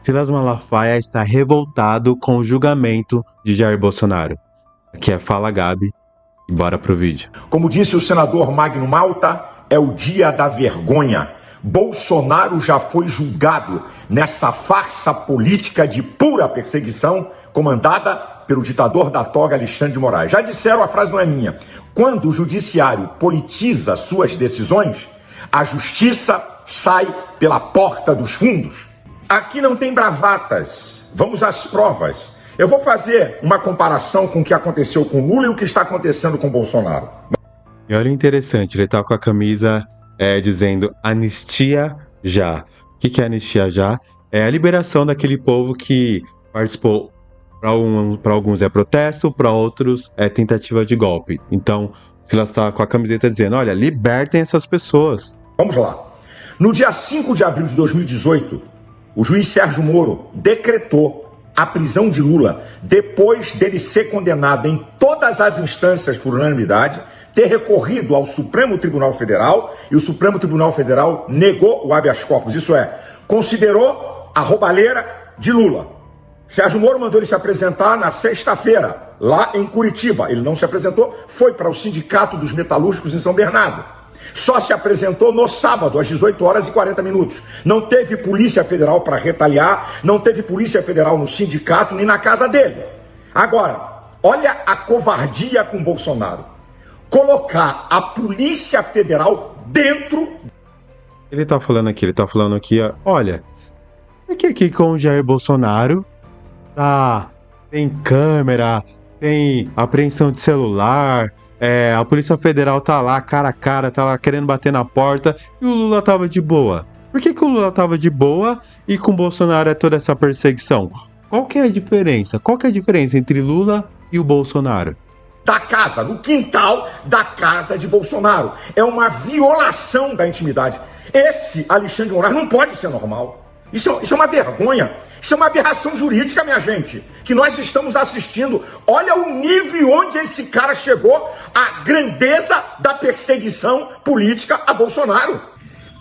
Silas Malafaia está revoltado com o julgamento de Jair Bolsonaro. Aqui é Fala Gabi e bora pro vídeo. Como disse o senador Magno Malta, é o dia da vergonha. Bolsonaro já foi julgado nessa farsa política de pura perseguição comandada pelo ditador da toga Alexandre de Moraes. Já disseram, a frase não é minha, quando o judiciário politiza suas decisões, a justiça sai pela porta dos fundos. Aqui não tem bravatas, vamos às provas. Eu vou fazer uma comparação com o que aconteceu com Lula e o que está acontecendo com Bolsonaro. E olha, interessante, ele tá com a camisa dizendo anistia já. O que é anistia já? É a liberação daquele povo que participou. Para alguns é protesto, para outros é tentativa de golpe. Então, o Silas está com a camiseta dizendo, olha, libertem essas pessoas. Vamos lá. No dia 5 de abril de 2018, o juiz Sérgio Moro decretou a prisão de Lula depois dele ser condenado em todas as instâncias por unanimidade, ter recorrido ao Supremo Tribunal Federal e o Supremo Tribunal Federal negou o habeas corpus, isso é, considerou a roubalheira de Lula. Sérgio Moro mandou ele se apresentar na sexta-feira, lá em Curitiba. Ele não se apresentou, foi para o Sindicato dos Metalúrgicos em São Bernardo. Só se apresentou no sábado, às 18 horas e 40 minutos. Não teve Polícia Federal para retaliar, não teve Polícia Federal no sindicato nem na casa dele. Agora, olha a covardia com Bolsonaro. Colocar a Polícia Federal dentro... Ele tá falando aqui, olha, é que aqui com o Jair Bolsonaro tem câmera, tem apreensão de celular, a Polícia Federal tá lá cara a cara, tá lá querendo bater na porta e o Lula tava de boa. Por que o Lula tava de boa e com o Bolsonaro é toda essa perseguição? Qual que é a diferença? Qual que é a diferença entre Lula e o Bolsonaro? Da casa, no quintal da casa de Bolsonaro. É uma violação da intimidade. Esse Alexandre de Moraes não pode ser normal. Isso é uma vergonha. Isso é uma aberração jurídica, minha gente, que nós estamos assistindo. Olha o nível onde esse cara chegou, a grandeza da perseguição política a Bolsonaro.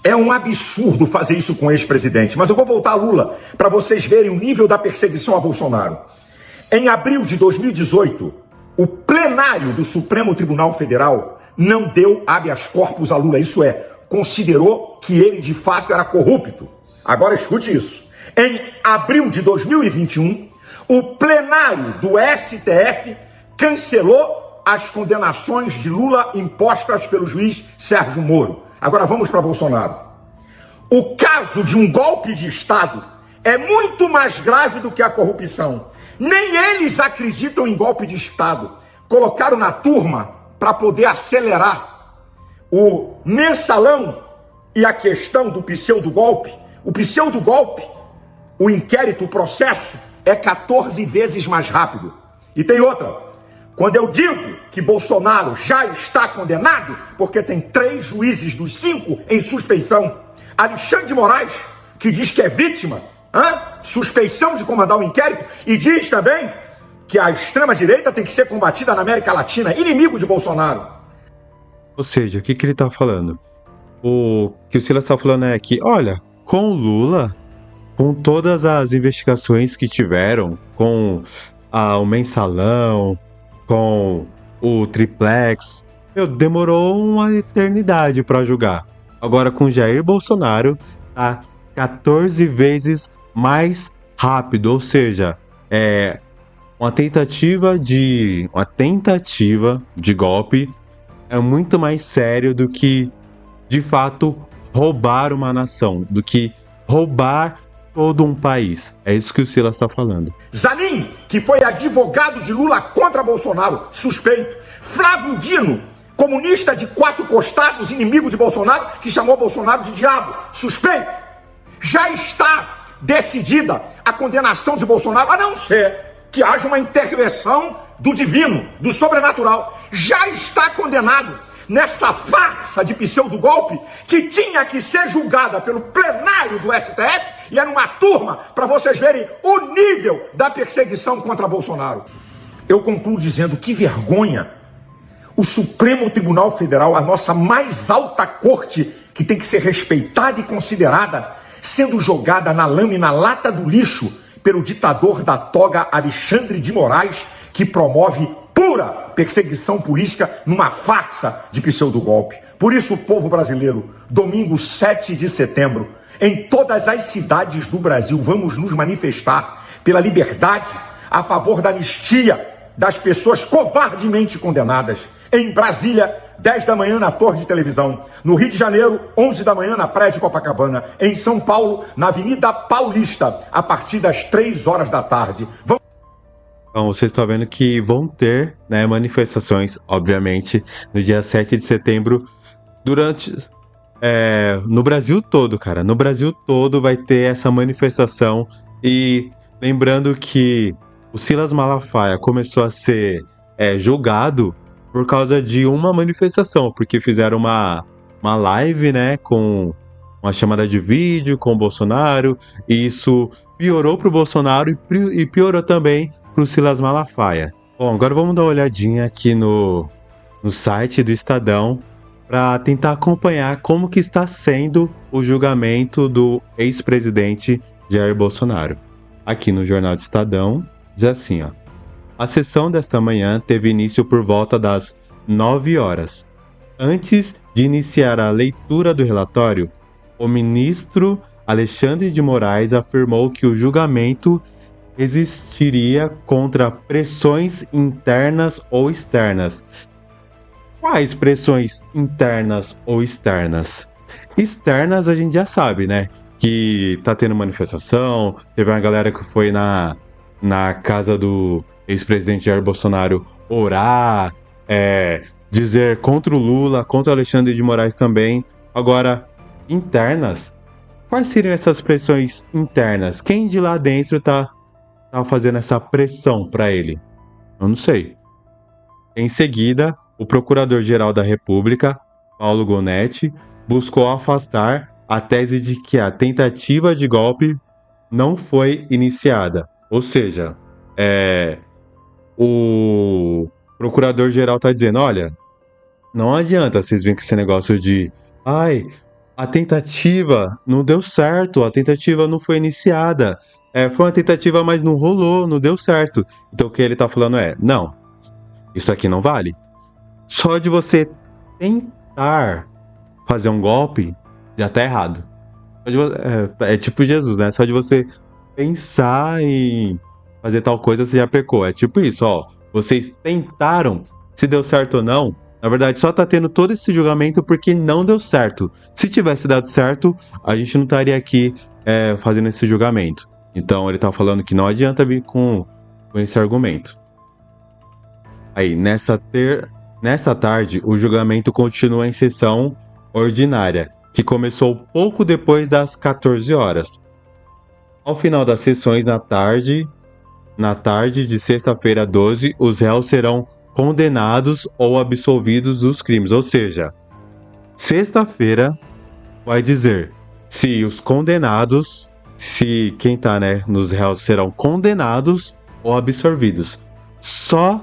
É um absurdo fazer isso com o ex-presidente, mas eu vou voltar a Lula para vocês verem o nível da perseguição a Bolsonaro. Em abril de 2018, o plenário do Supremo Tribunal Federal não deu habeas corpus a Lula, isso é, considerou que ele de fato era corrupto. Agora escute isso. Em abril de 2021, o plenário do STF cancelou as condenações de Lula impostas pelo juiz Sérgio Moro. Agora vamos para Bolsonaro. O caso de um golpe de Estado é muito mais grave do que a corrupção. Nem eles acreditam em golpe de Estado. Colocaram na turma para poder acelerar o mensalão e a questão do pseudo-golpe. O pseudo-golpe, o inquérito, o processo, é 14 vezes mais rápido. E tem outra. Quando eu digo que Bolsonaro já está condenado, porque tem 3 juízes dos 5 em suspeição. Alexandre de Moraes, que diz que é vítima, suspeição de comandar o inquérito, e diz também que a extrema-direita tem que ser combatida na América Latina, inimigo de Bolsonaro. Ou seja, o que ele tá falando? O que o Silas tá falando é que, olha, com o Lula, com todas as investigações que tiveram, com o mensalão, com o triplex, demorou uma eternidade para julgar. Agora com Jair Bolsonaro, tá 14 vezes mais rápido, ou seja, uma tentativa de golpe é muito mais sério do que, de fato, roubar uma nação, do que roubar todo um país. É isso que o Silas está falando. Zanin, que foi advogado de Lula contra Bolsonaro, suspeito. Flávio Dino, comunista de 4 costados, inimigo de Bolsonaro, que chamou Bolsonaro de diabo, suspeito. Já está decidida a condenação de Bolsonaro, a não ser que haja uma intervenção do divino, do sobrenatural. Já está condenado nessa farsa de pseudo-golpe que tinha que ser julgada pelo plenário do STF e era uma turma para vocês verem o nível da perseguição contra Bolsonaro. Eu concluo dizendo que vergonha. O Supremo Tribunal Federal, a nossa mais alta corte, que tem que ser respeitada e considerada, sendo jogada na lama e na lata do lixo pelo ditador da toga Alexandre de Moraes, que promove pura perseguição política numa farsa de pseudogolpe. Por isso, povo brasileiro, domingo 7 de setembro, em todas as cidades do Brasil, vamos nos manifestar pela liberdade, a favor da anistia das pessoas covardemente condenadas. Em Brasília, 10 da manhã na Torre de Televisão. No Rio de Janeiro, 11 da manhã na Praia de Copacabana. Em São Paulo, na Avenida Paulista, a partir das 3 horas da tarde. Então, vocês estão vendo que vão ter, né, manifestações, obviamente, no dia 7 de setembro, no Brasil todo, cara. No Brasil todo vai ter essa manifestação. E lembrando que o Silas Malafaia começou a ser julgado por causa de uma manifestação, porque fizeram uma live, né, com uma chamada de vídeo com o Bolsonaro, e isso piorou pro Bolsonaro e piorou também pro Silas Malafaia. Bom, agora vamos dar uma olhadinha aqui no site do Estadão para tentar acompanhar como que está sendo o julgamento do ex-presidente Jair Bolsonaro. Aqui no Jornal do Estadão, diz assim, ó. A sessão desta manhã teve início por volta das 9 horas. Antes de iniciar a leitura do relatório, o ministro Alexandre de Moraes afirmou que o julgamento existiria contra pressões internas ou externas. Quais pressões internas ou externas? Externas a gente já sabe, né? Que tá tendo manifestação, teve uma galera que foi na casa do ex-presidente Jair Bolsonaro orar, dizer contra o Lula, contra o Alexandre de Moraes também. Agora, internas, quais seriam essas pressões internas? Quem de lá dentro tá fazendo essa pressão para ele? Eu não sei. Em seguida, o Procurador-Geral da República, Paulo Gonetti, buscou afastar a tese de que a tentativa de golpe não foi iniciada. Ou seja, o Procurador-Geral está dizendo, olha, não adianta vocês virem com esse negócio de a tentativa não deu certo, a tentativa não foi iniciada. Foi uma tentativa, mas não rolou, não deu certo. Então o que ele tá falando não, isso aqui não vale. Só de você tentar fazer um golpe, já tá errado. É tipo Jesus, né? Só de você pensar em fazer tal coisa, você já pecou. É tipo isso, ó. Vocês tentaram, se deu certo ou não, na verdade só tá tendo todo esse julgamento porque não deu certo. Se tivesse dado certo, a gente não estaria aqui fazendo esse julgamento. Então ele tá falando que não adianta vir com esse argumento. Aí, nesta tarde, o julgamento continua em sessão ordinária, que começou pouco depois das 14 horas. Ao final das sessões na tarde de sexta-feira 12, os réus serão condenados ou absolvidos dos crimes. Ou seja, sexta-feira vai dizer se os condenados, se quem tá, nos réus serão condenados ou absolvidos. Só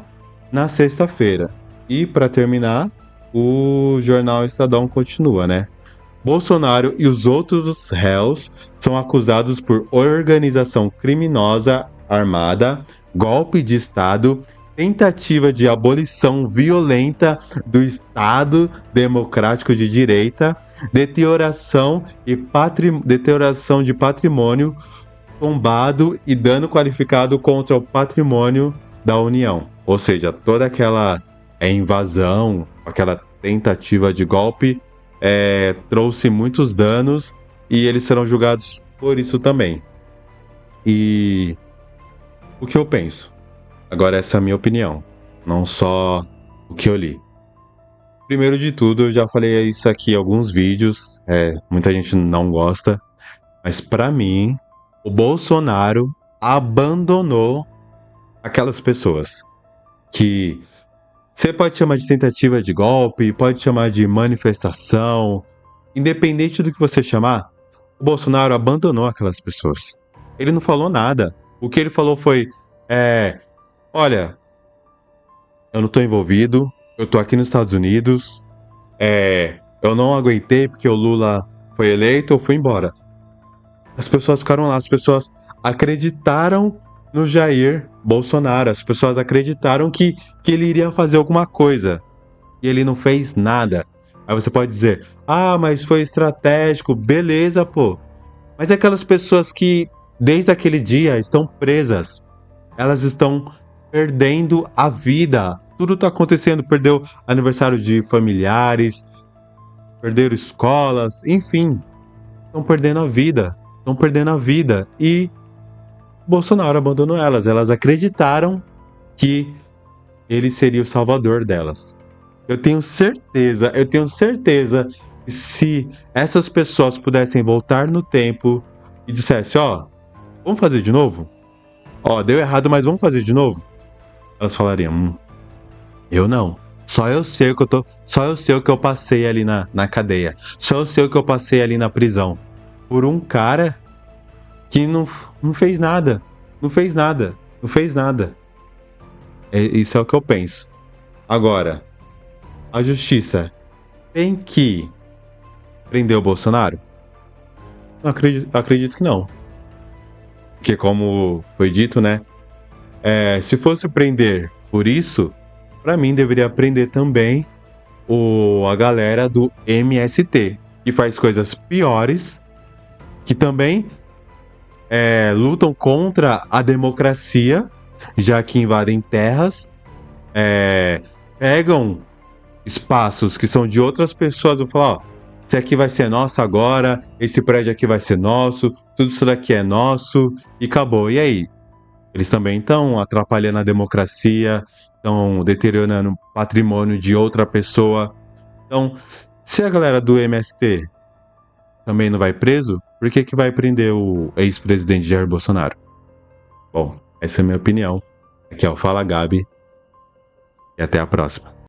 na sexta-feira. E para terminar, o jornal Estadão continua, Bolsonaro e os outros réus são acusados por organização criminosa armada, golpe de Estado, tentativa de abolição violenta do Estado Democrático de Direita, deterioração de patrimônio tombado e dano qualificado contra o patrimônio da União. Ou seja, toda aquela invasão, aquela tentativa de golpe trouxe muitos danos e eles serão julgados por isso também. E o que eu penso? Agora essa é a minha opinião, não só o que eu li. Primeiro de tudo, eu já falei isso aqui em alguns vídeos, muita gente não gosta, mas pra mim, o Bolsonaro abandonou aquelas pessoas que você pode chamar de tentativa de golpe, pode chamar de manifestação, independente do que você chamar, o Bolsonaro abandonou aquelas pessoas. Ele não falou nada. O que ele falou foi, olha, eu não tô envolvido, eu tô aqui nos Estados Unidos, eu não aguentei porque o Lula foi eleito, eu fui embora. As pessoas ficaram lá, as pessoas acreditaram no Jair Bolsonaro, as pessoas acreditaram que ele iria fazer alguma coisa e ele não fez nada. Aí você pode dizer, ah, mas foi estratégico, beleza, pô. Mas é aquelas pessoas que desde aquele dia estão presas, elas estão perdendo a vida. Tudo tá acontecendo, perdeu aniversário de familiares, perderam escolas, enfim, estão perdendo a vida, estão perdendo a vida. E Bolsonaro abandonou elas, elas acreditaram que ele seria o salvador delas. Eu tenho certeza que se essas pessoas pudessem voltar no tempo e dissessem, ó, vamos fazer de novo? Ó, deu errado, mas vamos fazer de novo? Elas falariam, eu não. Só eu sei o que eu passei ali na cadeia. Só eu sei o que eu passei ali na prisão. Por um cara que não fez nada. Não fez nada. Não fez nada. Isso é o que eu penso. Agora, a justiça tem que prender o Bolsonaro? Não acredito que não. Porque como foi dito, né? Se fosse prender por isso, pra mim deveria prender também a galera do MST, que faz coisas piores, que também lutam contra a democracia, já que invadem terras, pegam espaços que são de outras pessoas, vão falar, ó, esse aqui vai ser nosso agora, esse prédio aqui vai ser nosso, tudo isso daqui é nosso, e acabou. E aí? Eles também estão atrapalhando a democracia, estão deteriorando o patrimônio de outra pessoa. Então, se a galera do MST também não vai preso, por que vai prender o ex-presidente Jair Bolsonaro? Bom, essa é a minha opinião. Aqui é o Fala Gabi e até a próxima.